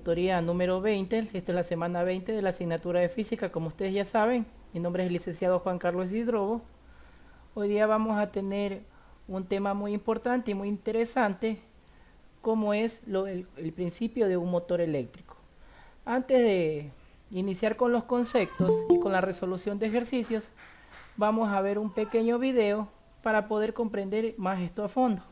tutoría número 20. Esta es la semana 20 de la asignatura de física. Como ustedes ya saben, mi nombre es el licenciado Juan Carlos Hidrobo. Hoy día vamos a tener un tema muy importante y muy interesante, como es el principio de un motor eléctrico. Antes de iniciar con los conceptos y con la resolución de ejercicios, vamos a ver un pequeño video para poder comprender más esto a fondo.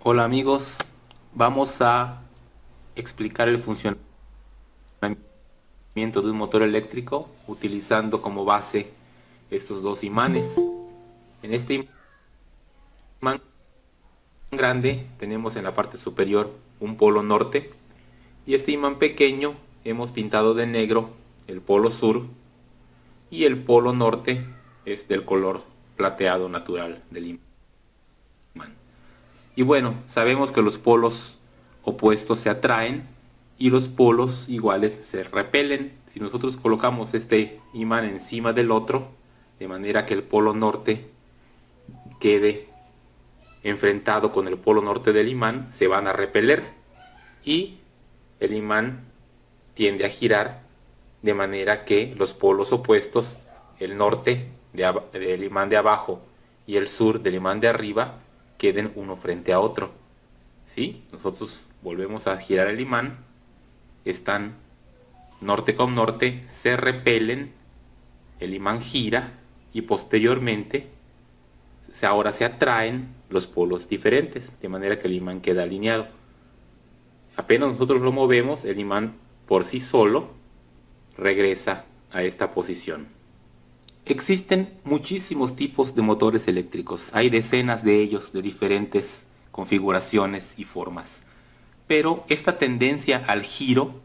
Hola amigos, vamos a explicar el funcionamiento de un motor eléctrico utilizando como base estos dos imanes. En este imán grande tenemos en la parte superior un polo norte y este imán pequeño hemos pintado de negro el polo sur y el polo norte es del color plateado natural del imán. Y bueno, sabemos que los polos opuestos se atraen y los polos iguales se repelen. Si nosotros colocamos este imán encima del otro, de manera que el polo norte quede enfrentado con el polo norte del imán, se van a repeler y el imán tiende a girar de manera que los polos opuestos, el norte del imán de abajo y el sur del imán de arriba, queden uno frente a otro. ¿Sí? Nosotros volvemos a girar el imán, están norte con norte, se repelen, el imán gira y posteriormente ahora se atraen los polos diferentes, de manera que el imán queda alineado. Apenas nosotros lo movemos, el imán por sí solo regresa a esta posición. Existen muchísimos tipos de motores eléctricos, hay decenas de ellos de diferentes configuraciones y formas. Pero esta tendencia al giro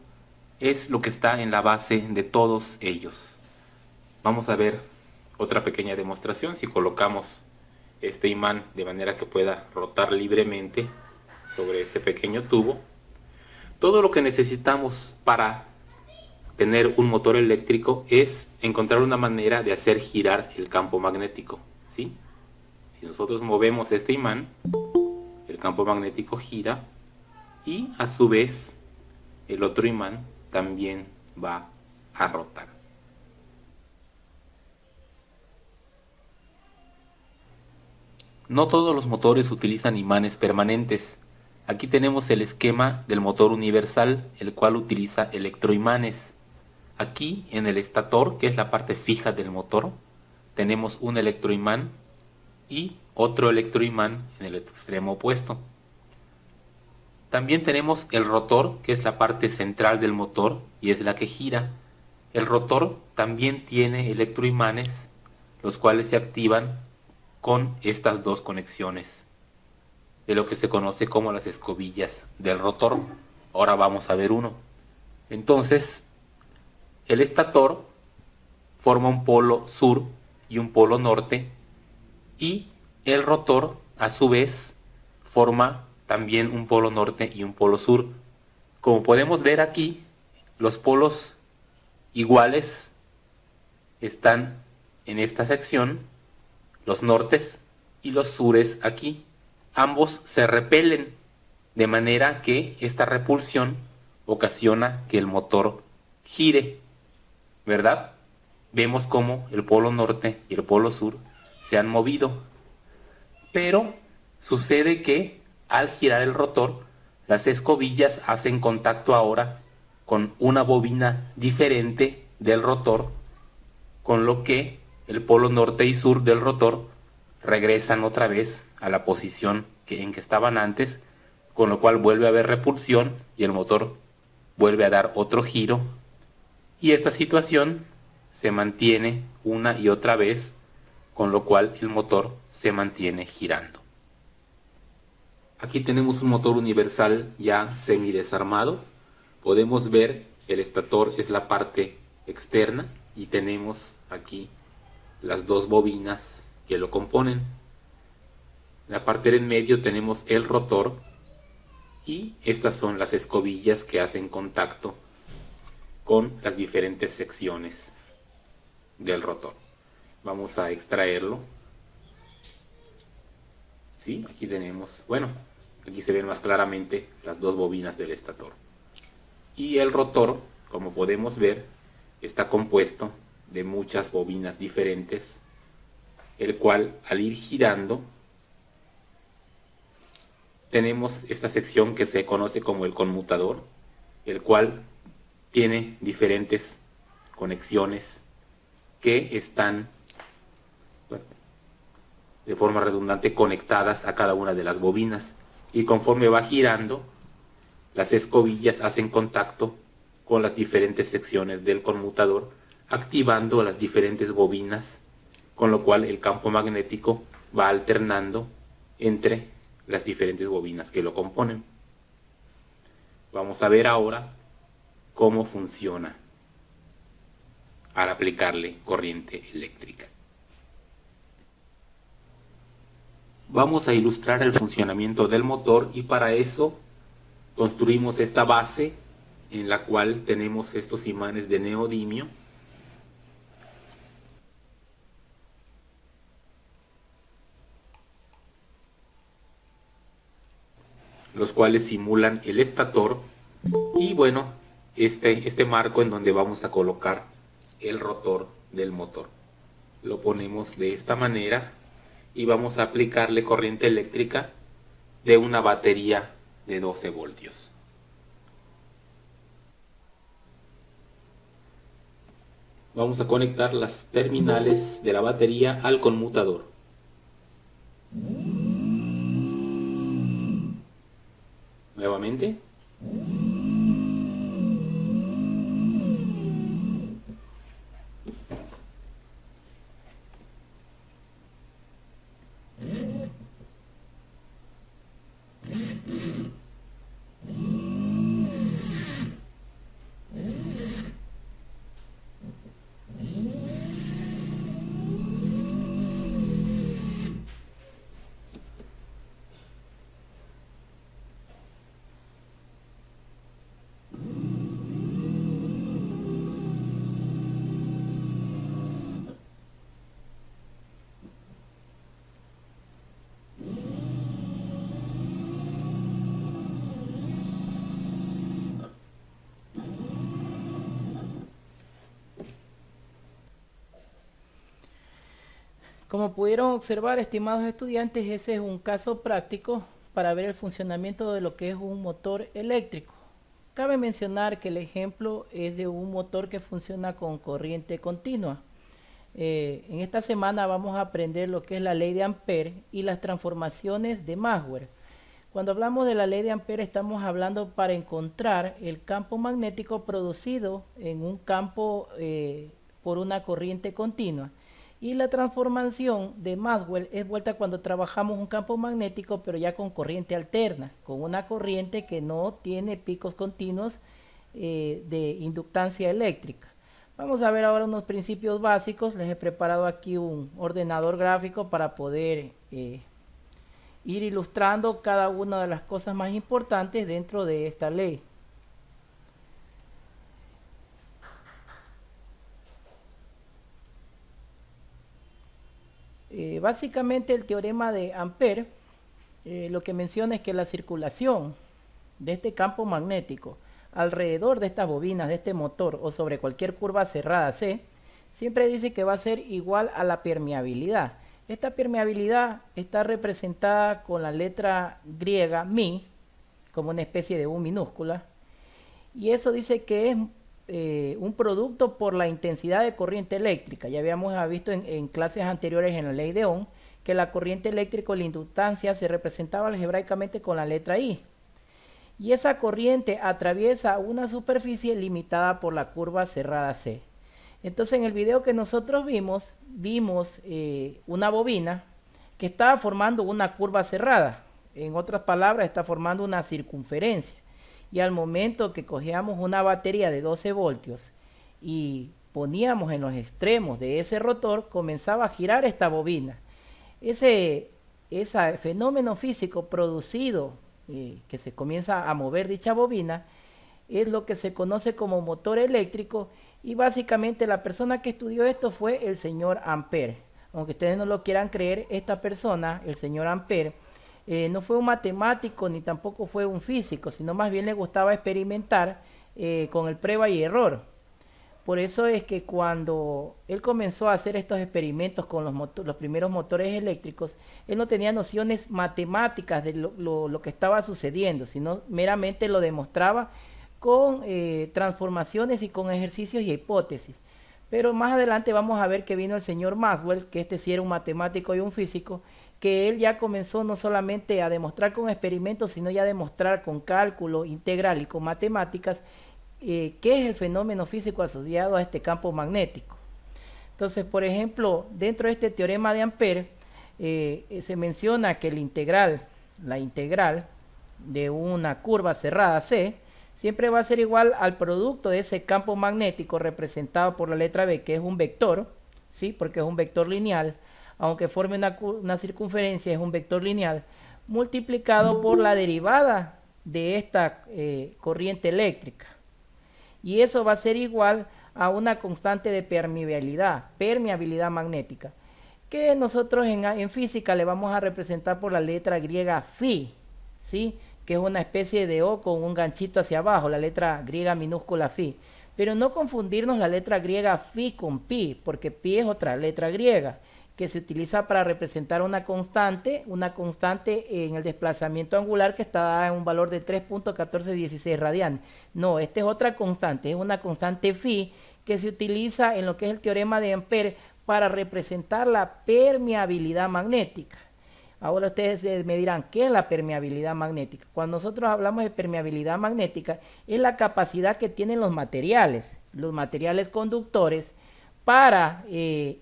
es lo que está en la base de todos ellos. Vamos a ver otra pequeña demostración. Si colocamos este imán de manera que pueda rotar libremente sobre este pequeño tubo, todo lo que necesitamos para tener un motor eléctrico es encontrar una manera de hacer girar el campo magnético, ¿sí? Si nosotros movemos este imán, el campo magnético gira y a su vez el otro imán también va a rotar. No todos los motores utilizan imanes permanentes. Aquí tenemos el esquema del motor universal, el cual utiliza electroimanes. Aquí en el estator, que es la parte fija del motor, tenemos un electroimán y otro electroimán en el extremo opuesto. También tenemos el rotor, que es la parte central del motor y es la que gira. El rotor también tiene electroimanes, los cuales se activan con estas dos conexiones, de lo que se conoce como las escobillas del rotor. Ahora vamos a ver uno. Entonces, el estator forma un polo sur y un polo norte y el rotor a su vez forma también un polo norte y un polo sur. Como podemos ver aquí, los polos iguales están en esta sección, los nortes y los sures aquí. Ambos se repelen, de manera que esta repulsión ocasiona que el motor gire, ¿verdad? Vemos cómo el polo norte y el polo sur se han movido. Pero sucede que al girar el rotor, las escobillas hacen contacto ahora con una bobina diferente del rotor, con lo que el polo norte y sur del rotor regresan otra vez a la posición en que estaban antes, con lo cual vuelve a haber repulsión y el motor vuelve a dar otro giro. Y esta situación se mantiene una y otra vez, con lo cual el motor se mantiene girando. Aquí tenemos un motor universal ya semidesarmado. podemos ver el estator es la parte externa y tenemos aquí las dos bobinas que lo componen. En la parte del medio tenemos el rotor y estas son las escobillas que hacen contacto con las diferentes secciones del rotor. Vamos a extraerlo. Sí, aquí tenemos, bueno, aquí se ven más claramente las dos bobinas del estator. Y el rotor, como podemos ver, está compuesto de muchas bobinas diferentes, el cual al ir girando tenemos esta sección que se conoce como el conmutador, el cual tiene diferentes conexiones que están, bueno, de forma redundante conectadas a cada una de las bobinas, y conforme va girando las escobillas hacen contacto con las diferentes secciones del conmutador, activando las diferentes bobinas, con lo cual el campo magnético va alternando entre las diferentes bobinas que lo componen. Vamos a ver ahora cómo funciona al aplicarle corriente eléctrica. Vamos a ilustrar el funcionamiento del motor y para eso construimos esta base en la cual tenemos estos imanes de neodimio. Los cuales simulan el estator y bueno, este marco en donde vamos a colocar el rotor del motor. Lo ponemos de esta manera y vamos a aplicarle corriente eléctrica de una batería de 12 voltios. Vamos a conectar las terminales de la batería al conmutador. Nuevamente. Como pudieron observar, estimados estudiantes, ese es un caso práctico para ver el funcionamiento de lo que es un motor eléctrico. Cabe mencionar que el ejemplo es de un motor que funciona con corriente continua. En esta semana vamos a aprender lo que es la ley de Ampere y las transformaciones de Maxwell. Cuando hablamos de la ley de Ampere estamos hablando para encontrar el campo magnético producido en un campo por una corriente continua. Y la transformación de Maxwell es vuelta cuando trabajamos un campo magnético pero ya con corriente alterna, con una corriente que no tiene picos continuos de inductancia eléctrica. Vamos a ver ahora unos principios básicos. Les he preparado aquí un ordenador gráfico para poder ir ilustrando cada una de las cosas más importantes dentro de esta ley. Básicamente el teorema de Ampere lo que menciona es que la circulación de este campo magnético alrededor de estas bobinas de este motor o sobre cualquier curva cerrada C siempre dice que va a ser igual a la permeabilidad. Esta permeabilidad está representada con la letra griega mi, como una especie de U minúscula, y eso dice que es un producto por la intensidad de corriente eléctrica. Ya habíamos visto en clases anteriores en la ley de Ohm que la corriente eléctrica o la inductancia se representaba algebraicamente con la letra I. Y esa corriente atraviesa una superficie limitada por la curva cerrada C. Entonces en el video que nosotros vimos una bobina que estaba formando una curva cerrada. En otras palabras, está formando una circunferencia. y al momento que cogíamos una batería de 12 voltios y poníamos en los extremos de ese rotor, comenzaba a girar esta bobina. Ese fenómeno físico producido, que se comienza a mover dicha bobina, es lo que se conoce como motor eléctrico, y básicamente la persona que estudió esto fue el señor Ampère. Aunque ustedes no lo quieran creer, esta persona, el señor Ampère, no fue un matemático ni tampoco fue un físico, sino más bien le gustaba experimentar con el prueba y error. Por eso es que cuando él comenzó a hacer estos experimentos con los primeros motores eléctricos, él no tenía nociones matemáticas de lo que estaba sucediendo, sino meramente lo demostraba con transformaciones y con ejercicios y hipótesis. Pero más adelante vamos a ver que vino el señor Maxwell, que este sí era un matemático y un físico, que él ya comenzó no solamente a demostrar con experimentos, sino ya a demostrar con cálculo integral y con matemáticas qué es el fenómeno físico asociado a este campo magnético. Entonces, por ejemplo, dentro de este teorema de Ampère, se menciona que la integral de una curva cerrada C, siempre va a ser igual al producto de ese campo magnético representado por la letra B, que es un vector, ¿sí? Porque es un vector lineal, aunque forme una circunferencia, es un vector lineal, multiplicado por la derivada de esta corriente eléctrica. Y eso va a ser igual a una constante de permeabilidad magnética, que nosotros en física le vamos a representar por la letra griega phi, ¿sí? Que es una especie de O con un ganchito hacia abajo, la letra griega minúscula phi. Pero no confundirnos la letra griega phi con pi, porque pi es otra letra griega que se utiliza para representar una constante en el desplazamiento angular que está dada en un valor de 3.1416 radianes. No, esta es otra constante, es una constante phi que se utiliza en lo que es el teorema de Ampère para representar la permeabilidad magnética. Ahora ustedes me dirán, ¿qué es la permeabilidad magnética? Cuando nosotros hablamos de permeabilidad magnética, es la capacidad que tienen los materiales conductores para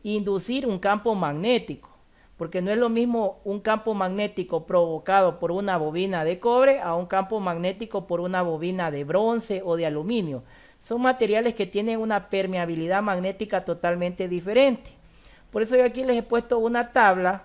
inducir un campo magnético, porque no es lo mismo un campo magnético provocado por una bobina de cobre a un campo magnético por una bobina de bronce o de aluminio. Son materiales que tienen una permeabilidad magnética totalmente diferente. Por eso yo aquí les he puesto una tabla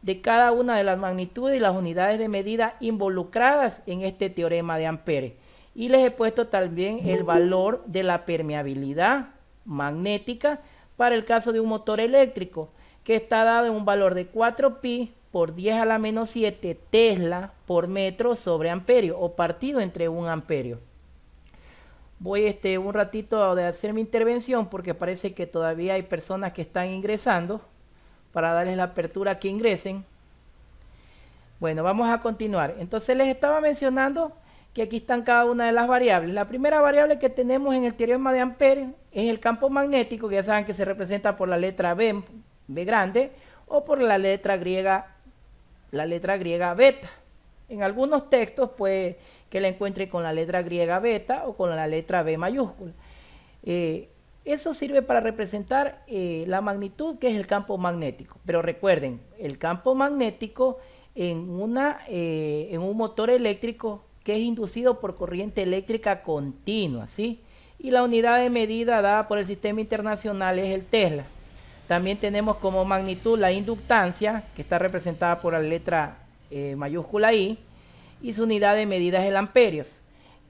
de cada una de las magnitudes y las unidades de medida involucradas en este teorema de Ampère. Y les he puesto también el valor de la permeabilidad magnética para el caso de un motor eléctrico, que está dado en un valor de 4pi por 10 a la menos 7 Tesla por metro sobre amperio, o partido entre un amperio. Voy un ratito de hacer mi intervención porque parece que todavía hay personas que están ingresando, para darles la apertura a que ingresen. Bueno, vamos a continuar. Entonces les estaba mencionando que aquí están cada una de las variables. La primera variable que tenemos en el teorema de Ampère es el campo magnético, que ya saben que se representa por la letra B grande, o por la letra griega beta. En algunos textos puede que la encuentre con la letra griega beta o con la letra B mayúscula. Eso sirve para representar la magnitud que es el campo magnético. Pero recuerden, el campo magnético en un motor eléctrico que es inducido por corriente eléctrica continua, ¿sí? Y la unidad de medida dada por el sistema internacional es el Tesla. También tenemos como magnitud la inductancia, que está representada por la letra mayúscula I, y su unidad de medida es el amperios,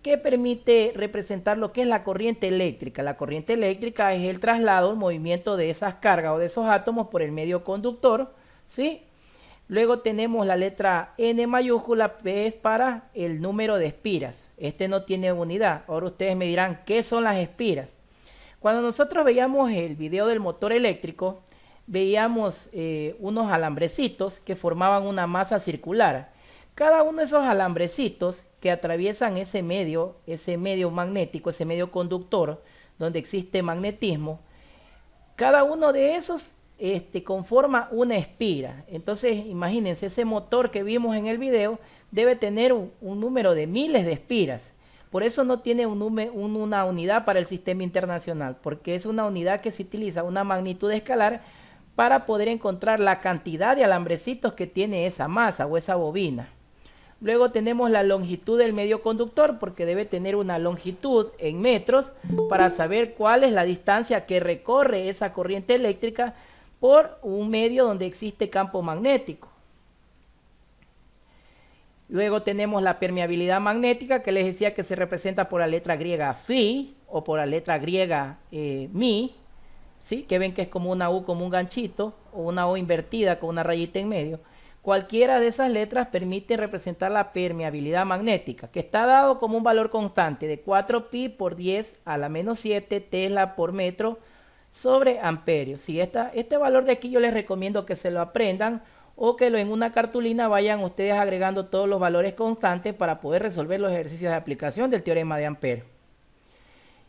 que permite representar lo que es la corriente eléctrica. La corriente eléctrica es el traslado, el movimiento de esas cargas o de esos átomos por el medio conductor, ¿sí? Luego tenemos la letra N mayúscula, P es para el número de espiras. Este no tiene unidad. Ahora ustedes me dirán, ¿qué son las espiras? Cuando nosotros veíamos el video del motor eléctrico, veíamos unos alambrecitos que formaban una masa circular. Cada uno de esos alambrecitos que atraviesan ese medio magnético, ese medio conductor, donde existe magnetismo, cada uno de esos conforma una espira. Entonces, imagínense, ese motor que vimos en el video debe tener un número de miles de espiras. Por eso no tiene una unidad para el sistema internacional, porque es una unidad que se utiliza, una magnitud escalar, para poder encontrar la cantidad de alambrecitos que tiene esa masa o esa bobina. Luego tenemos la longitud del medio conductor, porque debe tener una longitud en metros para saber cuál es la distancia que recorre esa corriente eléctrica por un medio donde existe campo magnético. Luego tenemos la permeabilidad magnética, que les decía que se representa por la letra griega Phi o por la letra griega Mi, ¿sí? Que ven que es como una U, como un ganchito, o una O invertida con una rayita en medio. Cualquiera de esas letras permite representar la permeabilidad magnética, que está dado como un valor constante de 4pi por 10 a la menos 7 tesla por metro sobre amperio. Si este valor de aquí yo les recomiendo que se lo aprendan o que en una cartulina vayan ustedes agregando todos los valores constantes para poder resolver los ejercicios de aplicación del teorema de Ampere.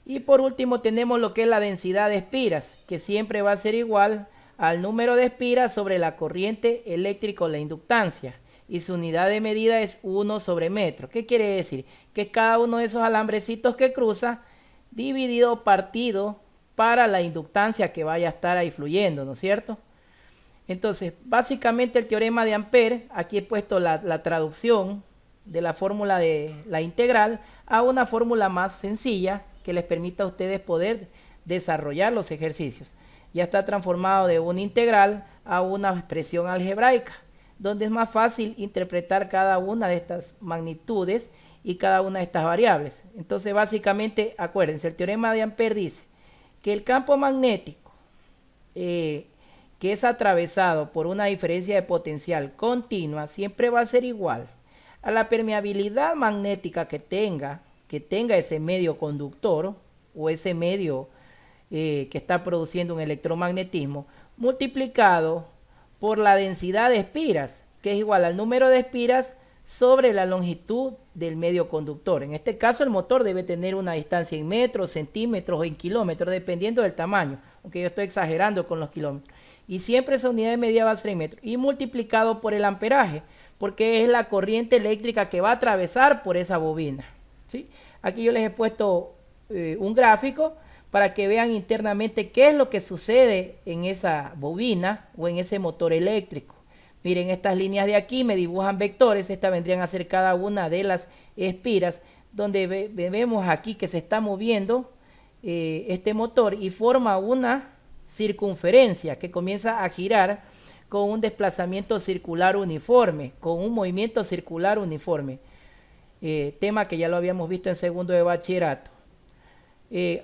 Y por último tenemos lo que es la densidad de espiras, que siempre va a ser igual al número de espiras sobre la corriente eléctrica o la inductancia, y su unidad de medida es 1 sobre metro. ¿Qué quiere decir? Que cada uno de esos alambrecitos que cruza, dividido partido para la inductancia que vaya a estar ahí fluyendo, ¿no es cierto? Entonces, básicamente el teorema de Ampere, aquí he puesto la traducción de la fórmula de la integral a una fórmula más sencilla que les permita a ustedes poder desarrollar los ejercicios. Ya está transformado de una integral a una expresión algebraica, donde es más fácil interpretar cada una de estas magnitudes y cada una de estas variables. Entonces, básicamente, acuérdense, el teorema de Ampere dice que el campo magnético que es atravesado por una diferencia de potencial continua siempre va a ser igual a la permeabilidad magnética que tenga ese medio conductor o ese medio que está produciendo un electromagnetismo, multiplicado por la densidad de espiras, que es igual al número de espiras sobre la longitud del medio conductor. En este caso el motor debe tener una distancia en metros, centímetros o en kilómetros, dependiendo del tamaño, aunque yo estoy exagerando con los kilómetros. Y siempre esa unidad de medida va a ser en metros, y multiplicado por el amperaje, porque es la corriente eléctrica que va a atravesar por esa bobina, ¿sí? Aquí yo les he puesto un gráfico para que vean internamente qué es lo que sucede en esa bobina o en ese motor eléctrico. Miren, estas líneas de aquí me dibujan vectores. Estas vendrían a ser cada una de las espiras, donde vemos aquí que se está moviendo este motor y forma una circunferencia que comienza a girar con un desplazamiento circular uniforme, con un movimiento circular uniforme. Tema que ya lo habíamos visto en segundo de bachillerato.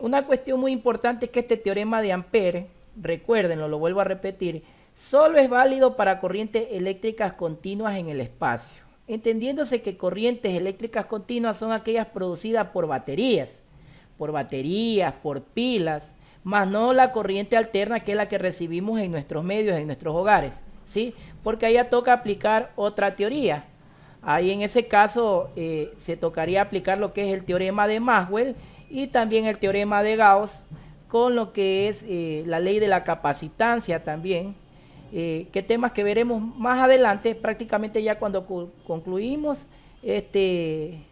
Una cuestión muy importante es que este teorema de Ampere, recuérdenlo, lo vuelvo a repetir, solo es válido para corrientes eléctricas continuas en el espacio, entendiéndose que corrientes eléctricas continuas son aquellas producidas por baterías, por pilas, más no la corriente alterna, que es la que recibimos en nuestros medios, en nuestros hogares, ¿sí? Porque ahí ya toca aplicar otra teoría. Ahí en ese caso se tocaría aplicar lo que es el teorema de Maxwell y también el teorema de Gauss, con lo que es la ley de la capacitancia también, que temas que veremos más adelante, prácticamente ya cuando concluimos este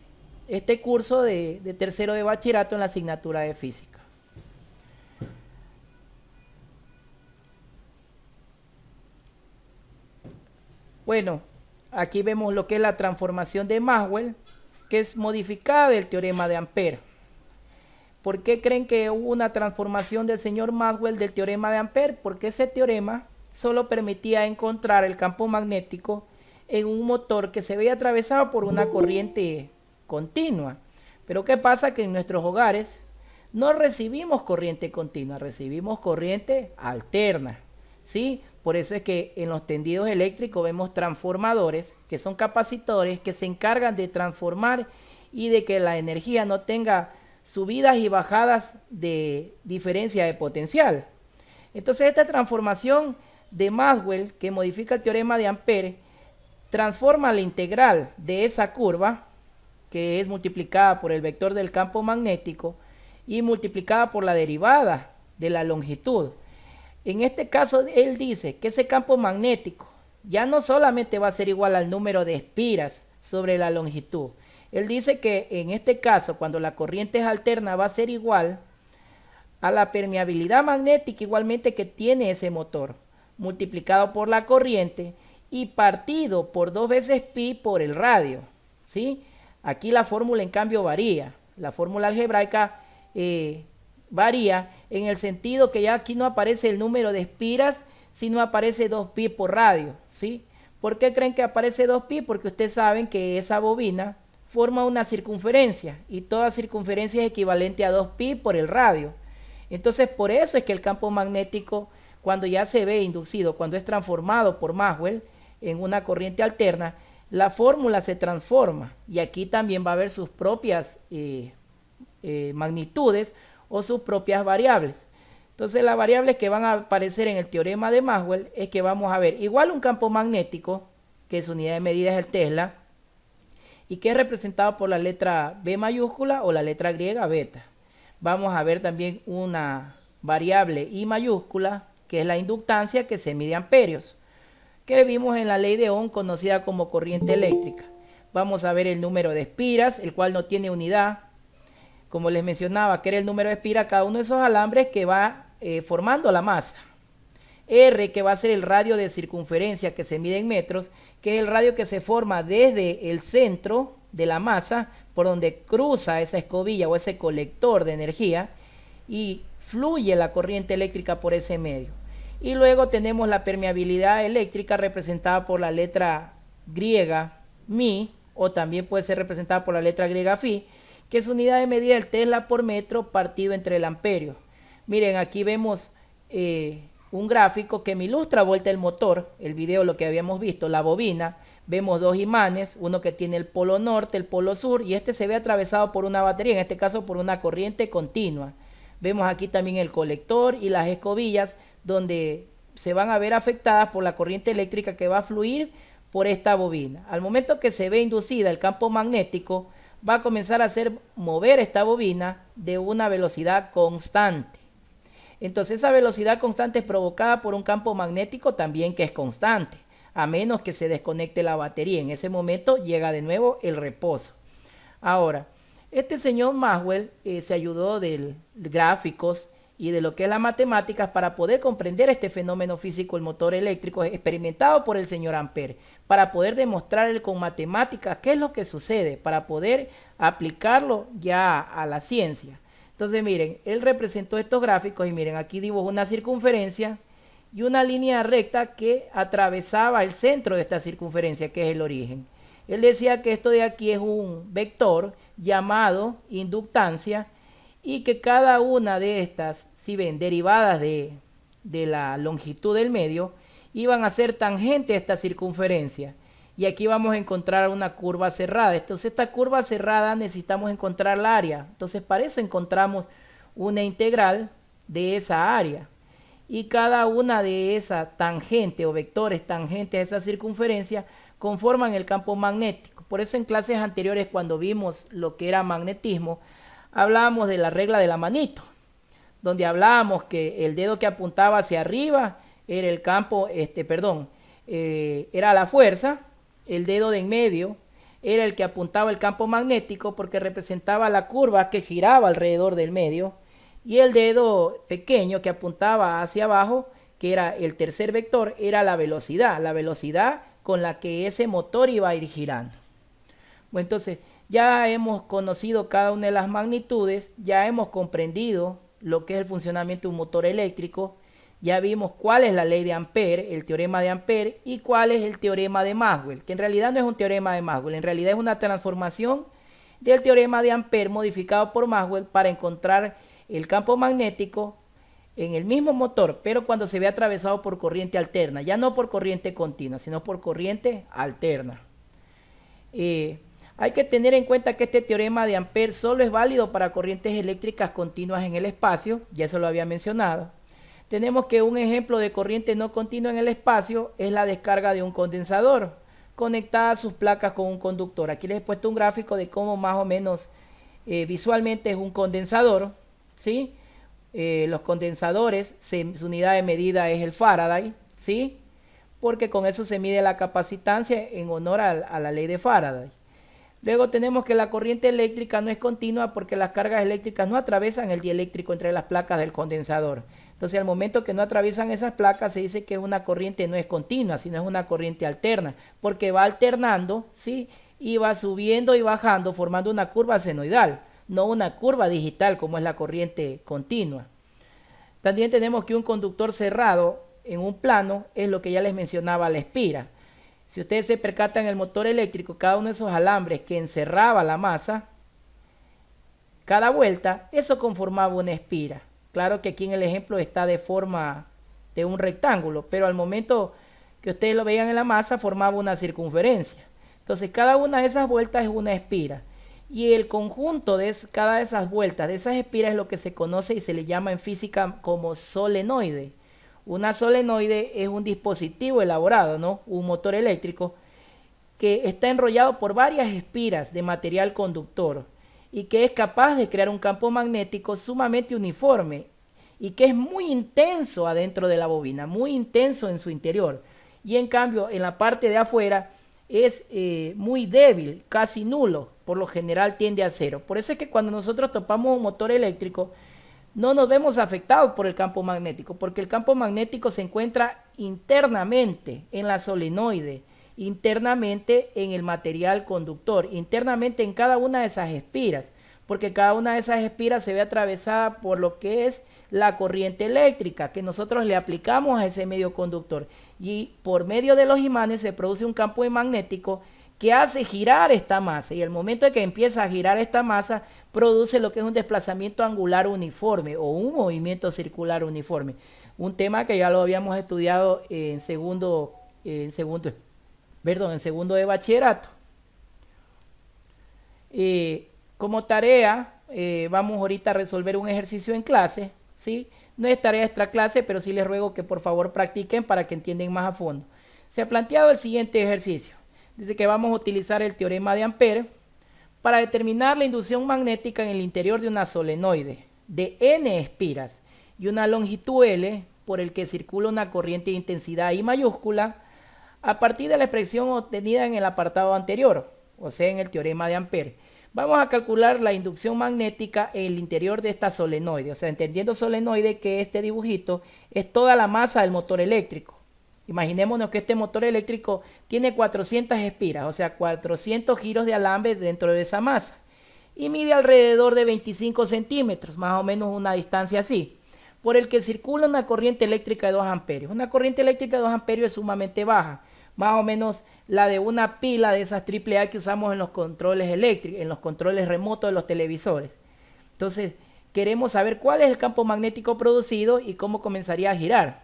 curso de tercero de bachillerato en la asignatura de física. Bueno, aquí vemos lo que es la transformación de Maxwell, que es modificada del teorema de Ampere. ¿Por qué creen que hubo una transformación del señor Maxwell del teorema de Ampere? Porque ese teorema solo permitía encontrar el campo magnético en un motor que se veía atravesado por una corriente continua. Pero ¿qué pasa? Que en nuestros hogares no recibimos corriente continua, recibimos corriente alterna, ¿sí? Por eso es que en los tendidos eléctricos vemos transformadores, que son capacitores, que se encargan de transformar y de que la energía no tenga subidas y bajadas de diferencia de potencial. Entonces esta transformación de Maxwell, que modifica el teorema de Ampere, transforma la integral de esa curva, que es multiplicada por el vector del campo magnético y multiplicada por la derivada de la longitud. En este caso él dice que ese campo magnético ya no solamente va a ser igual al número de espiras sobre la longitud. Él dice que en este caso, cuando la corriente es alterna, va a ser igual a la permeabilidad magnética igualmente que tiene ese motor, multiplicado por la corriente y partido por 2 veces pi por el radio. ¿sí? Aquí la fórmula en cambio varía. La fórmula algebraica varía en el sentido que ya aquí no aparece el número de espiras, sino aparece 2pi por radio, ¿sí? ¿Por qué creen que aparece 2pi? Porque ustedes saben que esa bobina forma una circunferencia y toda circunferencia es equivalente a 2pi por el radio. Entonces, por eso es que el campo magnético, cuando ya se ve inducido, cuando es transformado por Maxwell en una corriente alterna, la fórmula se transforma y aquí también va a haber sus propias magnitudes o sus propias variables. Entonces, las variables que van a aparecer en el teorema de Maxwell es que vamos a ver igual un campo magnético, que su unidad de medida es el Tesla, y que es representado por la letra B mayúscula o la letra griega beta. Vamos a ver también una variable I mayúscula, que es la inductancia, que se mide amperios, que vimos en la ley de Ohm, conocida como corriente eléctrica. Vamos a ver el número de espiras, el cual no tiene unidad. Como les mencionaba, que era el número de espiras cada uno de esos alambres que va formando la masa. R, que va a ser el radio de circunferencia que se mide en metros, que es el radio que se forma desde el centro de la masa, por donde cruza esa escobilla o ese colector de energía, y fluye la corriente eléctrica por ese medio. Y luego tenemos la permeabilidad eléctrica representada por la letra griega mi, o también puede ser representada por la letra griega phi, que es unidad de medida del Tesla por metro partido entre el amperio. Miren, aquí vemos un gráfico que me ilustra a vuelta el motor, el video lo que habíamos visto, la bobina. Vemos dos imanes, uno que tiene el polo norte, el polo sur, y este se ve atravesado por una batería, en este caso por una corriente continua. Vemos aquí también el colector y las escobillas, donde se van a ver afectadas por la corriente eléctrica que va a fluir por esta bobina. Al momento que se ve inducida el campo magnético, va a comenzar a hacer mover esta bobina de una velocidad constante. Entonces esa velocidad constante es provocada por un campo magnético también que es constante, a menos que se desconecte la batería. En ese momento llega de nuevo el reposo. Ahora, este señor Maxwell se ayudó de gráficos y de lo que es las matemáticas para poder comprender este fenómeno físico, el motor eléctrico, experimentado por el señor Ampère, para poder demostrar con matemáticas qué es lo que sucede, para poder aplicarlo ya a la ciencia. Entonces miren, él representó estos gráficos y miren, aquí dibujó una circunferencia y una línea recta que atravesaba el centro de esta circunferencia, que es el origen. Él decía que esto de aquí es un vector llamado inductancia y que cada una de estas, si ven, derivadas de la longitud del medio, iban a ser tangente a esta circunferencia. Y aquí vamos a encontrar una curva cerrada. Entonces esta curva cerrada necesitamos encontrar la área. Entonces para eso encontramos una integral de esa área. Y cada una de esas tangentes o vectores tangentes a esa circunferencia conforman el campo magnético. Por eso en clases anteriores, cuando vimos lo que era magnetismo, hablábamos de la regla de la manito, donde hablábamos que el dedo que apuntaba hacia arriba era el campo, era la fuerza. El dedo de en medio era el que apuntaba el campo magnético porque representaba la curva que giraba alrededor del medio. Y el dedo pequeño que apuntaba hacia abajo, que era el tercer vector, era la velocidad con la que ese motor iba a ir girando. Bueno, entonces ya hemos conocido cada una de las magnitudes, ya hemos comprendido lo que es el funcionamiento de un motor eléctrico. Ya vimos cuál es la ley de Ampère, el teorema de Ampère, y cuál es el teorema de Maxwell, que en realidad no es un teorema de Maxwell, en realidad es una transformación del teorema de Ampère modificado por Maxwell para encontrar el campo magnético en el mismo motor, pero cuando se ve atravesado por corriente alterna, ya no por corriente continua, sino por corriente alterna. Hay que tener en cuenta que este teorema de Ampère solo es válido para corrientes eléctricas continuas en el espacio, ya eso lo había mencionado. Tenemos que un ejemplo de corriente no continua en el espacio es la descarga de un condensador conectada a sus placas con un conductor. Aquí les he puesto un gráfico de cómo más o menos visualmente es un condensador, ¿sí? Los condensadores, su unidad de medida es el Faraday, ¿sí? Porque con eso se mide la capacitancia en honor a la ley de Faraday. Luego tenemos que la corriente eléctrica no es continua porque las cargas eléctricas no atraviesan el dieléctrico entre las placas del condensador. Entonces al momento que no atraviesan esas placas se dice que una corriente no es continua, sino es una corriente alterna, porque va alternando, ¿sí? y va subiendo y bajando formando una curva senoidal, no una curva digital como es la corriente continua. También tenemos que un conductor cerrado en un plano es lo que ya les mencionaba, la espira. Si ustedes se percatan en el motor eléctrico, cada uno de esos alambres que encerraba la masa, cada vuelta, eso conformaba una espira. Claro que aquí en el ejemplo está de forma de un rectángulo, pero al momento que ustedes lo veían en la masa formaba una circunferencia. Entonces cada una de esas vueltas es una espira. Y el conjunto de cada de esas vueltas, de esas espiras, es lo que se conoce y se le llama en física como solenoide. Una solenoide es un dispositivo elaborado, ¿no? Un motor eléctrico que está enrollado por varias espiras de material conductor y que es capaz de crear un campo magnético sumamente uniforme y que es muy intenso adentro de la bobina, muy intenso en su interior. Y en cambio, en la parte de afuera es muy débil, casi nulo, por lo general tiende a cero. Por eso es que cuando nosotros topamos un motor eléctrico, no nos vemos afectados por el campo magnético, porque el campo magnético se encuentra internamente en la solenoide, internamente en el material conductor, internamente en cada una de esas espiras, porque cada una de esas espiras se ve atravesada por lo que es la corriente eléctrica que nosotros le aplicamos a ese medio conductor, y por medio de los imanes se produce un campo magnético que hace girar esta masa, y el momento en que empieza a girar esta masa produce lo que es un desplazamiento angular uniforme o un movimiento circular uniforme, un tema que ya lo habíamos estudiado en segundo de bachillerato. Como tarea vamos ahorita a resolver un ejercicio en clase, ¿sí? No es tarea extra clase, pero sí les ruego que por favor practiquen para que entiendan más a fondo. Se ha planteado el siguiente ejercicio. Dice que vamos a utilizar el teorema de Ampère para determinar la inducción magnética en el interior de una solenoide de n espiras y una longitud L por el que circula una corriente de intensidad I mayúscula a partir de la expresión obtenida en el apartado anterior, o sea, en el teorema de Ampère. Vamos a calcular la inducción magnética en el interior de esta solenoide, o sea, entendiendo solenoide que este dibujito es toda la masa del motor eléctrico. Imaginémonos que este motor eléctrico tiene 400 espiras, o sea, 400 giros de alambre dentro de esa masa, y mide alrededor de 25 centímetros, más o menos una distancia así, por el que circula una corriente eléctrica de 2 amperios. Una corriente eléctrica de 2 amperios es sumamente baja, más o menos la de una pila de esas AAA que usamos en los controles eléctricos, en los controles remotos de los televisores. Entonces, queremos saber cuál es el campo magnético producido y cómo comenzaría a girar.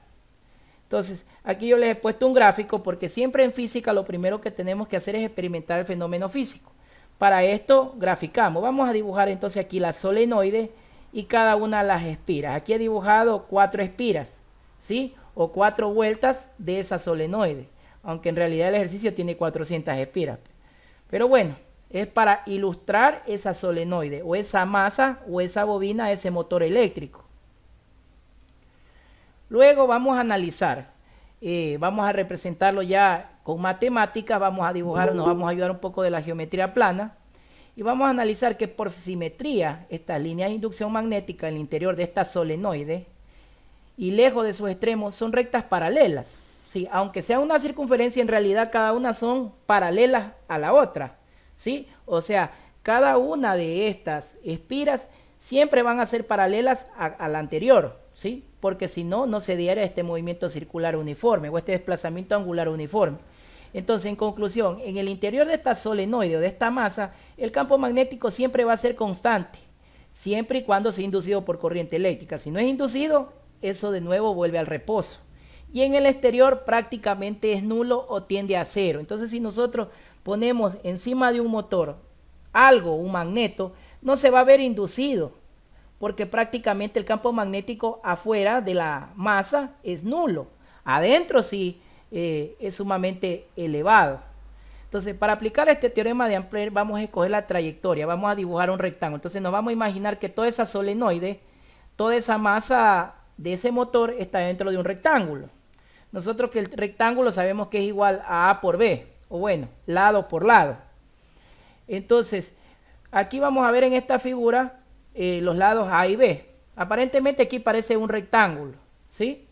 Entonces, aquí yo les he puesto un gráfico porque siempre en física lo primero que tenemos que hacer es experimentar el fenómeno físico. Para esto graficamos. Vamos a dibujar entonces aquí la solenoide y cada una de las espiras. Aquí he dibujado 4 espiras, ¿sí? O 4 vueltas de esa solenoide, aunque en realidad el ejercicio tiene 400 espiras. Pero bueno, es para ilustrar esa solenoide o esa masa o esa bobina, ese motor eléctrico. Luego vamos a analizar, vamos a representarlo ya con matemáticas, vamos a dibujar, nos vamos a ayudar un poco de la geometría plana y vamos a analizar que por simetría estas líneas de inducción magnética en el interior de esta solenoide y lejos de sus extremos son rectas paralelas. Sí, aunque sea una circunferencia, en realidad cada una son paralelas a la otra, ¿sí? O sea, cada una de estas espiras siempre van a ser paralelas a la anterior, ¿sí? Porque si no, no se diera este movimiento circular uniforme o este desplazamiento angular uniforme. Entonces, en conclusión, en el interior de esta solenoide o de esta masa, el campo magnético siempre va a ser constante, siempre y cuando sea inducido por corriente eléctrica. Si no es inducido, eso de nuevo vuelve al reposo. Y en el exterior prácticamente es nulo o tiende a cero. Entonces, si nosotros ponemos encima de un motor algo, un magneto, no se va a ver inducido, porque prácticamente el campo magnético afuera de la masa es nulo. Adentro sí es sumamente elevado. Entonces, para aplicar este teorema de Ampère vamos a escoger la trayectoria, vamos a dibujar un rectángulo. Entonces nos vamos a imaginar que toda esa solenoide, toda esa masa de ese motor está dentro de un rectángulo. Nosotros que el rectángulo sabemos que es igual a A por B, o bueno, lado por lado. Entonces, aquí vamos a ver en esta figura los lados A y B. Aparentemente aquí parece un rectángulo, ¿sí?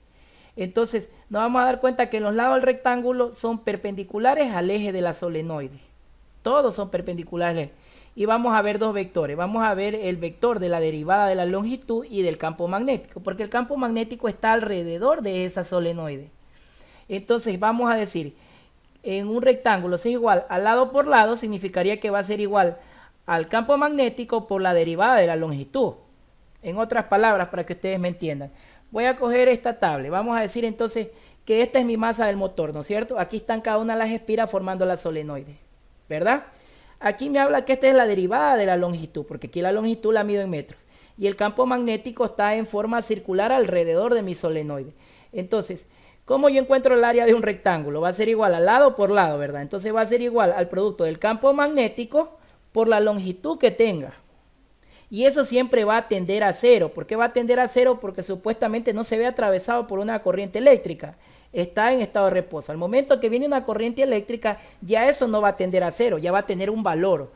Entonces, nos vamos a dar cuenta que los lados del rectángulo son perpendiculares al eje de la solenoide. todos son perpendiculares. Y vamos a ver dos vectores. Vamos a ver el vector de la derivada de la longitud y del campo magnético, porque el campo magnético está alrededor de esa solenoide. Entonces vamos a decir, en un rectángulo si es igual al lado por lado, significaría que va a ser igual al campo magnético por la derivada de la longitud. En otras palabras, para que ustedes me entiendan, voy a coger esta tabla. Vamos a decir entonces que esta es mi masa del motor, ¿no es cierto? Aquí están cada una de las espiras formando la solenoide, ¿verdad? Aquí me habla que esta es la derivada de la longitud, porque aquí la longitud la mido en metros. Y el campo magnético está en forma circular alrededor de mi solenoide. Entonces, ¿cómo yo encuentro el área de un rectángulo? Va a ser igual al lado por lado, ¿verdad? Entonces va a ser igual al producto del campo magnético por la longitud que tenga. Y eso siempre va a tender a cero. ¿Por qué va a tender a cero? Porque supuestamente no se ve atravesado por una corriente eléctrica. Está en estado de reposo. Al momento que viene una corriente eléctrica, ya eso no va a tender a cero, ya va a tener un valor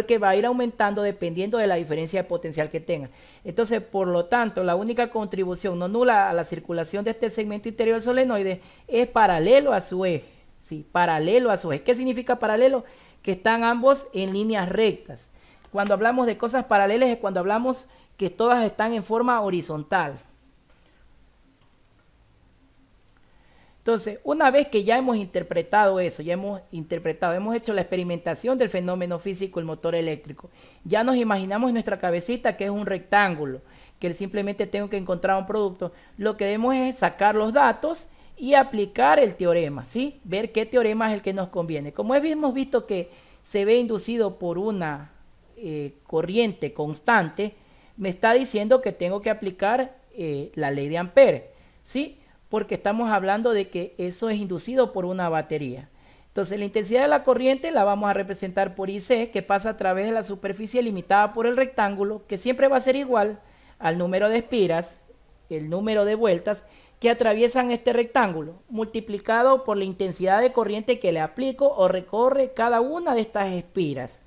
que va a ir aumentando dependiendo de la diferencia de potencial que tenga. Entonces, por lo tanto, la única contribución no nula a la circulación de este segmento interior del solenoide es paralelo a su eje. Sí, paralelo a su eje. ¿Qué significa paralelo? Que están ambos en líneas rectas. Cuando hablamos de cosas paralelas es cuando hablamos que todas están en forma horizontal. Entonces, una vez que ya hemos interpretado eso, hemos hecho la experimentación del fenómeno físico del motor eléctrico, ya nos imaginamos en nuestra cabecita que es un rectángulo, que simplemente tengo que encontrar un producto. Lo que debemos es sacar los datos y aplicar el teorema, ¿sí? Ver qué teorema es el que nos conviene. Como hemos visto que se ve inducido por una corriente constante, me está diciendo que tengo que aplicar la ley de Ampere, ¿sí? Porque estamos hablando de que eso es inducido por una batería. Entonces la intensidad de la corriente la vamos a representar por IC, que pasa a través de la superficie limitada por el rectángulo, que siempre va a ser igual al número de espiras, el número de vueltas que atraviesan este rectángulo, multiplicado por la intensidad de corriente que le aplico o recorre cada una de estas espiras.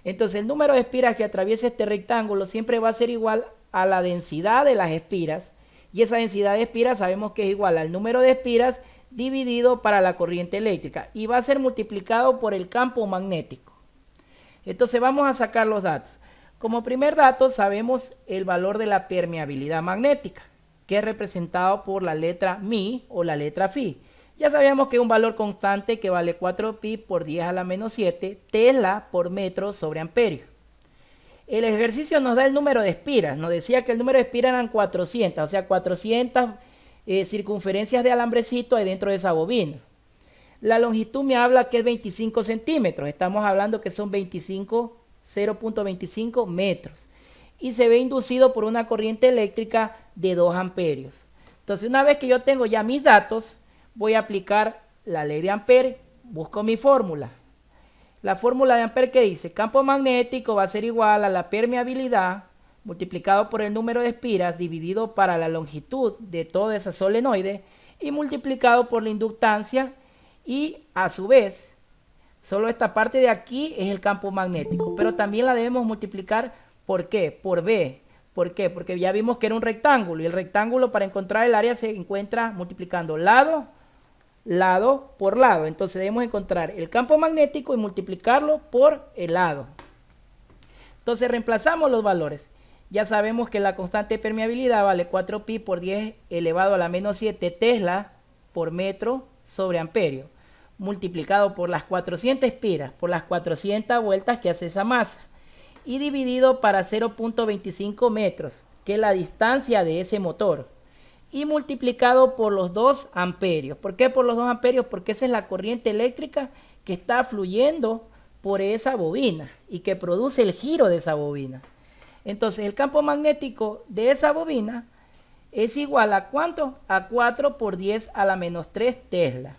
Entonces el número de espiras que atraviesa este rectángulo siempre va a ser igual a la densidad de las espiras, y esa densidad de espiras sabemos que es igual al número de espiras dividido para la corriente eléctrica, y va a ser multiplicado por el campo magnético. Entonces vamos a sacar los datos. Como primer dato sabemos el valor de la permeabilidad magnética, que es representado por la letra Mi o la letra Fi. Ya sabíamos que es un valor constante que vale 4pi por 10 a la menos 7 Tesla por metro sobre amperio. El ejercicio nos da el número de espiras. Nos decía que el número de espiras eran 400, o sea, 400 circunferencias de alambrecito hay dentro de esa bobina. La longitud me habla que es 25 centímetros. Estamos hablando que son 0.25 metros. Y se ve inducido por una corriente eléctrica de 2 amperios. Entonces, una vez que yo tengo ya mis datos, voy a aplicar la ley de Ampere. Busco mi fórmula. La fórmula de Ampere que dice, campo magnético va a ser igual a la permeabilidad multiplicado por el número de espiras dividido para la longitud de toda esa solenoide y multiplicado por la inductancia, y a su vez, solo esta parte de aquí es el campo magnético, pero también la debemos multiplicar, ¿por qué? Por B. ¿Por qué? Porque ya vimos que era un rectángulo, y el rectángulo para encontrar el área se encuentra multiplicando lado por lado. Entonces debemos encontrar el campo magnético y multiplicarlo por el lado. Entonces reemplazamos los valores. Ya sabemos que la constante de permeabilidad vale 4pi por 10 elevado a la menos 7 Tesla por metro sobre amperio, multiplicado por las 400 espiras, por las 400 vueltas que hace esa masa, y dividido para 0.25 metros, que es la distancia de ese motor, y multiplicado por los 2 amperios. ¿Por qué por los 2 amperios? Porque esa es la corriente eléctrica que está fluyendo por esa bobina y que produce el giro de esa bobina. Entonces el campo magnético de esa bobina es igual a ¿cuánto? A 4 por 10 a la menos 3 Tesla.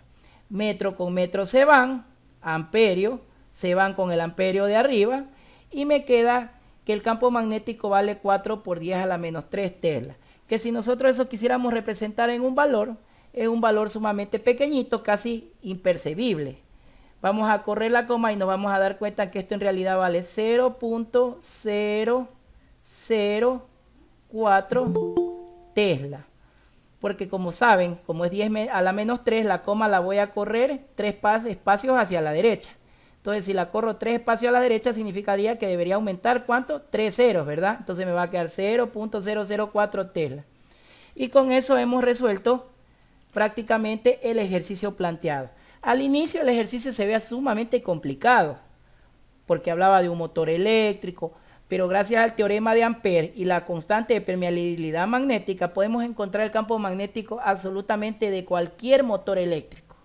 Metro con metro se van, amperio se van con el amperio de arriba, y me queda que el campo magnético vale 4 por 10 a la menos 3 Tesla. Que si nosotros eso quisiéramos representar en un valor, es un valor sumamente pequeñito, casi imperceptible. Vamos a correr la coma y nos vamos a dar cuenta que esto en realidad vale 0.004 Tesla. Porque como saben, como es 10 a la menos 3, la coma la voy a correr 3 espacios hacia la derecha. Entonces, si la corro 3 espacios a la derecha, significaría que debería aumentar, ¿cuánto? 3 ceros, ¿verdad? Entonces me va a quedar 0.004 Tesla. Y con eso hemos resuelto prácticamente el ejercicio planteado. Al inicio el ejercicio se veía sumamente complicado, porque hablaba de un motor eléctrico, pero gracias al teorema de Ampère y la constante de permeabilidad magnética podemos encontrar el campo magnético absolutamente de cualquier motor eléctrico,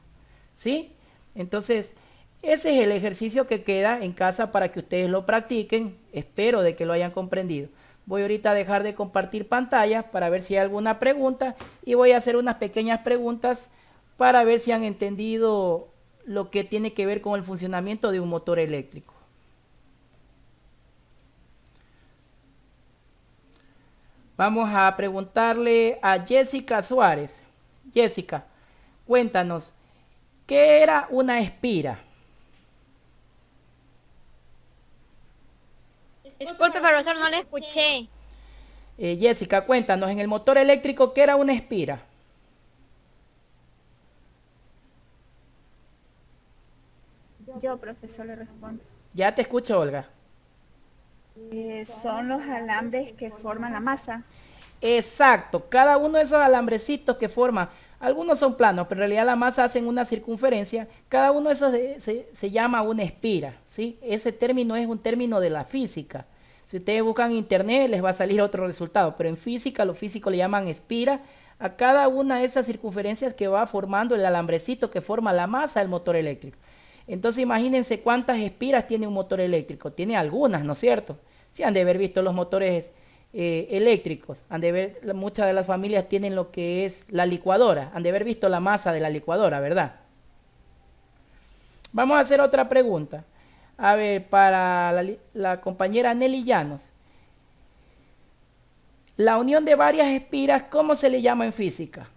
¿sí? Entonces, ese es el ejercicio que queda en casa para que ustedes lo practiquen. Espero de que lo hayan comprendido. Voy ahorita a dejar de compartir pantalla para ver si hay alguna pregunta y voy a hacer unas pequeñas preguntas para ver si han entendido lo que tiene que ver con el funcionamiento de un motor eléctrico. Vamos a preguntarle a Jessica Suárez. Jessica, cuéntanos, ¿qué era una espira? Disculpe, profesor, no le escuché. Jessica, cuéntanos, en el motor eléctrico, ¿qué era una espira? Yo, profesor, le respondo. Ya te escucho, Olga. Son los alambres que forman la masa. Exacto, cada uno de esos alambrecitos que forman, algunos son planos, pero en realidad la masa hacen una circunferencia, cada uno de esos se llama una espira, ¿sí? Ese término es un término de la física. Si ustedes buscan en internet les va a salir otro resultado, pero en física los físicos le llaman espira a cada una de esas circunferencias que va formando el alambrecito que forma la masa del motor eléctrico. Entonces imagínense cuántas espiras tiene un motor eléctrico, tiene algunas, ¿no es cierto? Si han de haber visto los motores eléctricos, han de ver, muchas de las familias tienen lo que es la licuadora, han de haber visto la masa de la licuadora, ¿verdad? Vamos a hacer otra pregunta. A ver, para la compañera Nelly Llanos. La unión de varias espiras, ¿cómo se le llama en física?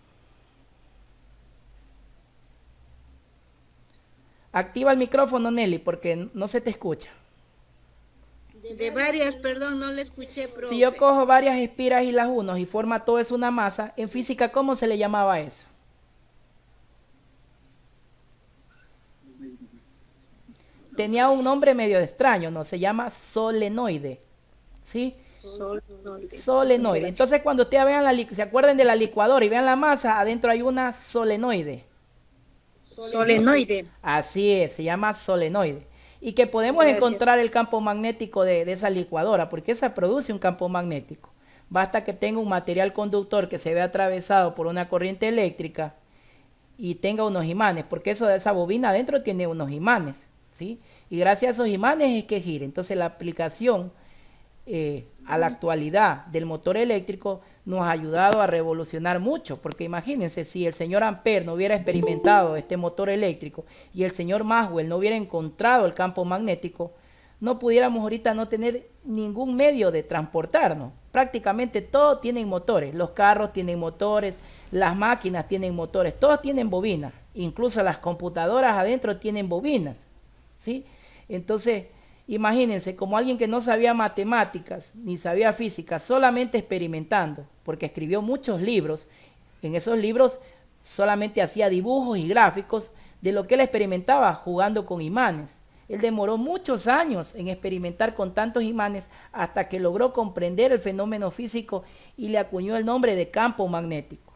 Activa el micrófono, Nelly, porque no se te escucha. De varias, perdón, no le escuché, profe. Si yo cojo varias espiras y las uno y forma todo eso una masa, en física, ¿cómo se le llamaba eso? Tenía un nombre medio extraño, ¿no? Se llama solenoide, ¿sí? Solenoide. Entonces, cuando ustedes vean se acuerden de la licuadora y vean la masa, adentro hay una solenoide. Solenoide. Así es, se llama solenoide. Y que podemos encontrar el campo magnético de esa licuadora, porque esa produce un campo magnético. Basta que tenga un material conductor que se vea atravesado por una corriente eléctrica y tenga unos imanes, porque esa bobina adentro tiene unos imanes, ¿sí? Y gracias a esos imanes es que gira. Entonces la aplicación a la actualidad del motor eléctrico nos ha ayudado a revolucionar mucho, porque imagínense, si el señor Ampère no hubiera experimentado este motor eléctrico y el señor Maxwell no hubiera encontrado el campo magnético, no pudiéramos ahorita no tener ningún medio de transportarnos. Prácticamente todos tienen motores, los carros tienen motores, las máquinas tienen motores, todos tienen bobinas, incluso las computadoras adentro tienen bobinas, ¿sí? Entonces, imagínense, como alguien que no sabía matemáticas ni sabía física, solamente experimentando, porque escribió muchos libros, en esos libros solamente hacía dibujos y gráficos de lo que él experimentaba jugando con imanes. Él demoró muchos años en experimentar con tantos imanes hasta que logró comprender el fenómeno físico y le acuñó el nombre de campo magnético.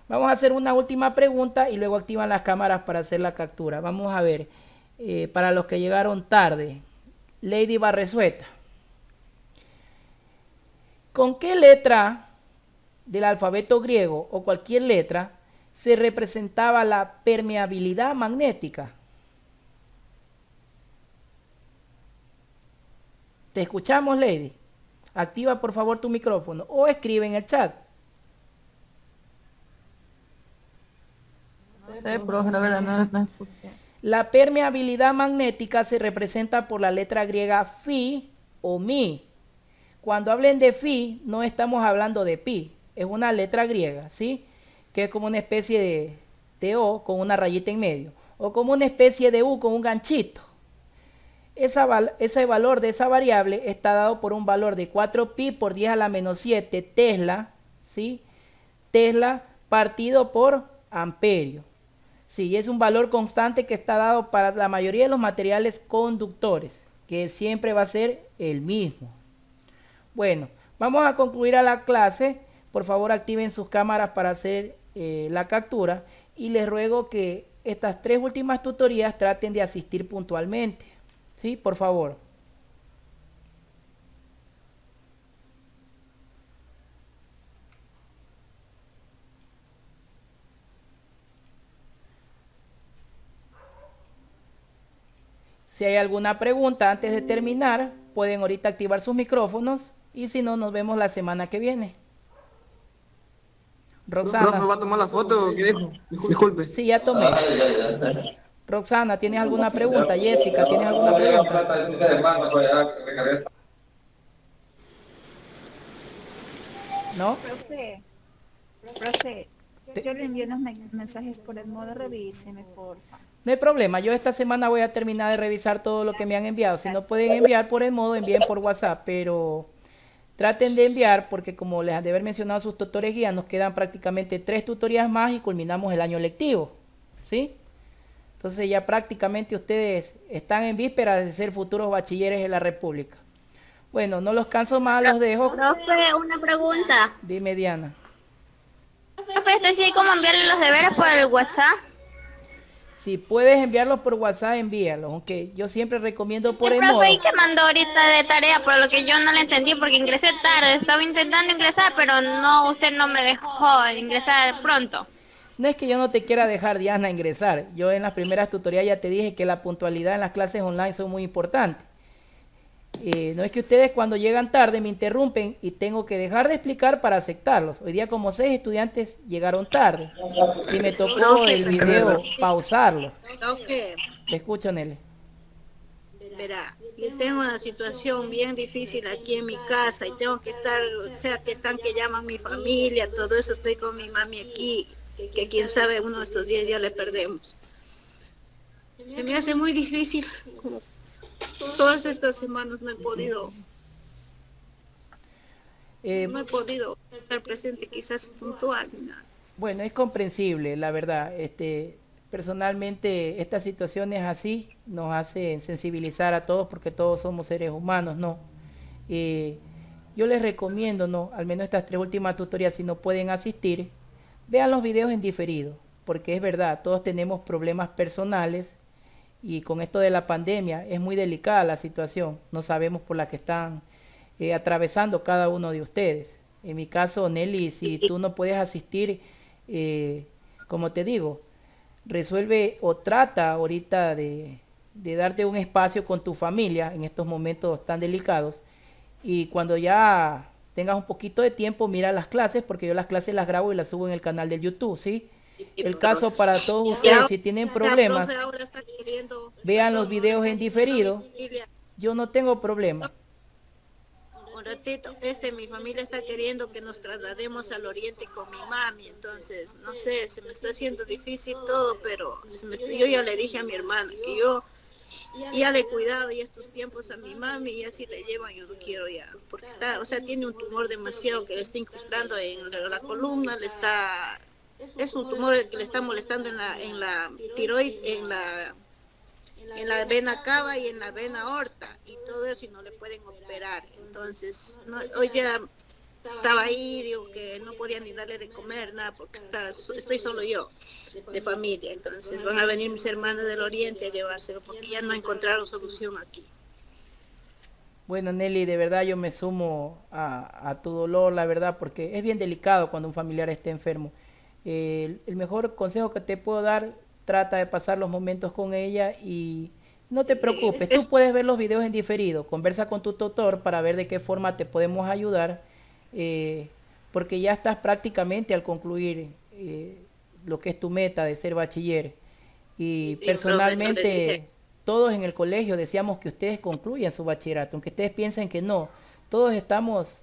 Vamos a hacer una última pregunta y luego activan las cámaras para hacer la captura. Vamos a ver, para los que llegaron tarde. Lady Barresueta. ¿Con qué letra del alfabeto griego o cualquier letra se representaba la permeabilidad magnética? ¿Te escuchamos, Lady? Activa por favor tu micrófono o escribe en el chat. Profe, la verdad no escuché. La permeabilidad magnética se representa por la letra griega Fi o Mi. Cuando hablen de Fi, no estamos hablando de Pi. Es una letra griega, ¿sí? Que es como una especie de O con una rayita en medio. O como una especie de U con un ganchito. Ese valor de esa variable está dado por un valor de 4pi por 10 a la menos 7 Tesla, ¿sí? Tesla partido por amperio. Sí, es un valor constante que está dado para la mayoría de los materiales conductores, que siempre va a ser el mismo. Bueno, vamos a concluir a la clase. Por favor, activen sus cámaras para hacer la captura y les ruego que estas 3 últimas tutorías traten de asistir puntualmente. ¿Sí? Por favor. Si hay alguna pregunta antes de terminar, pueden ahorita activar sus micrófonos y si no, nos vemos la semana que viene. Roxana. ¿Me va a tomar la foto? ¿Qué dijo? Disculpe. Sí, ya tomé. Roxana, ¿tienes alguna pregunta? Jessica, ¿tienes alguna pregunta? ¿No? Profe, yo le envío unos mensajes por el modo, revíseme, porfa. No hay problema, yo esta semana voy a terminar de revisar todo lo que me han enviado. Si no pueden enviar por el modo, envíen por WhatsApp, pero traten de enviar porque como les han de haber mencionado sus tutores guías, nos quedan prácticamente 3 tutorías más y culminamos el año lectivo, ¿sí? Entonces ya prácticamente ustedes están en vísperas de ser futuros bachilleres de la República. Bueno, no los canso más, los dejo. Profe, una pregunta. Dime, Diana. Profe, esto sí, ¿cómo enviarle los deberes por el WhatsApp? Si puedes enviarlos por WhatsApp, envíalos, aunque yo siempre recomiendo por El el modo. profe, ¿y qué mandó ahorita de tarea? Por lo que yo no le entendí porque ingresé tarde. Estaba intentando ingresar, pero no, usted no me dejó ingresar pronto. No es que yo no te quiera dejar, Diana, ingresar. Yo en las primeras tutorías ya te dije que la puntualidad en las clases online son muy importantes. No es que ustedes cuando llegan tarde me interrumpen y tengo que dejar de explicar para aceptarlos. Hoy día como 6 estudiantes llegaron tarde y me tocó el video pausarlo. Profe, Te escucho, Nelly. verá, yo tengo una situación bien difícil aquí en mi casa y tengo que estar, o sea, que están que llaman mi familia, todo eso, estoy con mi mami aquí, que quién sabe, uno de estos días ya le perdemos. Se me hace muy difícil, como todas estas semanas no he podido estar presente, quizás puntual. ¿No? Bueno, es comprensible, la verdad. Personalmente, estas situaciones así nos hacen sensibilizar a todos porque todos somos seres humanos, ¿no? Yo les recomiendo, ¿no? Al menos estas 3 últimas tutorías, si no pueden asistir, vean los videos en diferido, porque es verdad, todos tenemos problemas personales y con esto de la pandemia es muy delicada la situación. No sabemos por la que están atravesando cada uno de ustedes. En mi caso, Nelly, si tú no puedes asistir, como te digo, resuelve o trata ahorita de darte un espacio con tu familia en estos momentos tan delicados y cuando ya tengas un poquito de tiempo mira las clases porque yo las clases las grabo y las subo en el canal de YouTube, ¿sí? El caso para todos ustedes, si tienen problemas, vean los videos en diferido, yo no tengo problema. Un ratito, mi familia está queriendo que nos traslademos al oriente con mi mami, entonces, no sé, se me está haciendo difícil todo, pero yo ya le dije a mi hermana que yo ya le he cuidado y estos tiempos a mi mami y así le llevan, yo no quiero ya, porque está, o sea, tiene un tumor demasiado que le está incrustando en la columna, es un tumor que le está molestando en la tiroides, en la vena cava y en la vena aorta y todo eso y no le pueden operar. Entonces, hoy ya estaba ahí, digo que no podía ni darle de comer, nada, porque estoy solo yo, de familia. Entonces van a venir mis hermanas del oriente a llevárselo, porque ya no encontraron solución aquí. Bueno, Nelly, de verdad yo me sumo a tu dolor, la verdad, porque es bien delicado cuando un familiar esté enfermo. El mejor consejo que te puedo dar, trata de pasar los momentos con ella y no te preocupes, tú puedes ver los videos en diferido, conversa con tu tutor para ver de qué forma te podemos ayudar, porque ya estás prácticamente al concluir lo que es tu meta de ser bachiller y personalmente todos en el colegio deseamos que ustedes concluyan su bachillerato, aunque ustedes piensen que no, todos estamos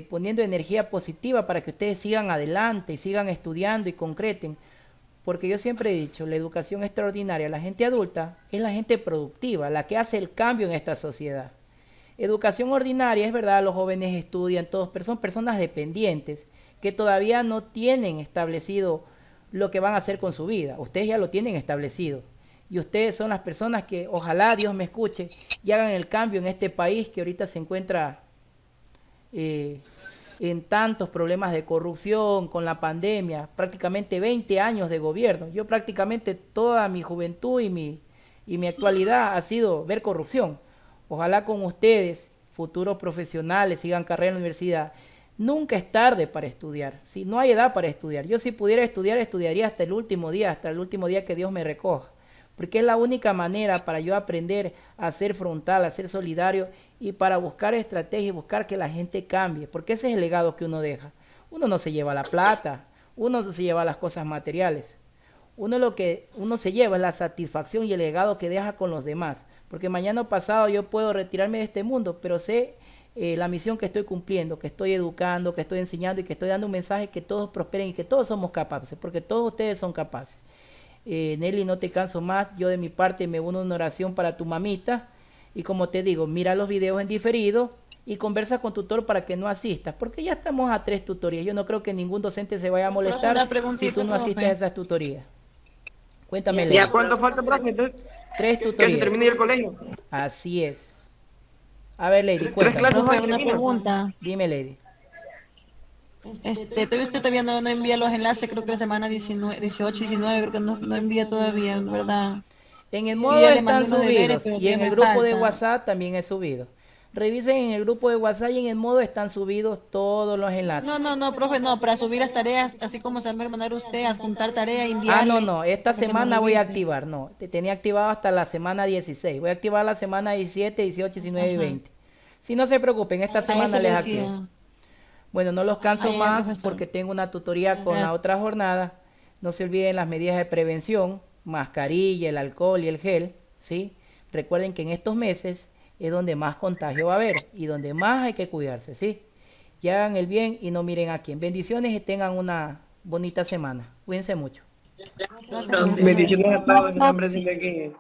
poniendo energía positiva para que ustedes sigan adelante y sigan estudiando y concreten, porque yo siempre he dicho, la educación extraordinaria, la gente adulta es la gente productiva, la que hace el cambio en esta sociedad. Educación ordinaria, es verdad, los jóvenes estudian todos, pero son personas dependientes que todavía no tienen establecido lo que van a hacer con su vida. Ustedes ya lo tienen establecido. Y ustedes son las personas que, ojalá Dios me escuche, y hagan el cambio en este país que ahorita se encuentra en tantos problemas de corrupción, con la pandemia, prácticamente 20 años de gobierno. Yo prácticamente toda mi juventud y mi actualidad ha sido ver corrupción. Ojalá con ustedes, futuros profesionales, sigan carrera en la universidad. Nunca es tarde para estudiar, ¿sí? No hay edad para estudiar. Yo si pudiera estudiar, estudiaría hasta el último día que Dios me recoja. Porque es la única manera para yo aprender a ser frontal, a ser solidario y para buscar estrategias, buscar que la gente cambie. Porque ese es el legado que uno deja. Uno no se lleva la plata, uno no se lleva las cosas materiales. Lo que uno se lleva es la satisfacción y el legado que deja con los demás. Porque mañana o pasado yo puedo retirarme de este mundo, pero sé la misión que estoy cumpliendo, que estoy educando, que estoy enseñando y que estoy dando un mensaje que todos prosperen y que todos somos capaces, porque todos ustedes son capaces. Nelly, no te canso más, yo de mi parte me uno a una oración para tu mamita y como te digo, mira los videos en diferido y conversa con tu tutor para que no asistas, porque ya estamos a 3 tutorías, yo no creo que ningún docente se vaya a molestar si tú no asistes a esas tutorías. Cuéntame, Lady. ¿Ya cuánto falta, profe? 3 ¿Que se tutorías. termine el colegio? Así es. A ver, Lady, 3 cuéntame. clases Profe, más una termino. pregunta. Dime, Lady. Todavía no envía los enlaces, creo que la semana 19, 18, 19, creo que no envía todavía, ¿verdad? En el Yo módulo ya le están mandé unos deberes, subidos pero y en todavía el me grupo de falta. WhatsApp también he subido. Revisen en el grupo de WhatsApp y en el módulo están subidos todos los enlaces. No, profe, no, para subir las tareas, así como se va a mandar usted, adjuntar tarea, Ah, enviarle. no, esta para que nos semana voy a revise. activar, no, te tenía activado hasta la semana 16, voy a activar la semana 17, 18, 19 y Ajá. 20. Si no se preocupen, esta A semana eso le les decía. activo. Bueno, no los canso Ah, ya, más profesor. porque tengo una tutoría con la Gracias. otra jornada. No se olviden las medidas de prevención, mascarilla, el alcohol y el gel, ¿sí? Recuerden que en estos meses es donde más contagio va a haber y donde más hay que cuidarse, ¿sí? Y hagan el bien y no miren a quién. Bendiciones y tengan una bonita semana. Cuídense mucho. Bendiciones a todos en el nombre de Jesús.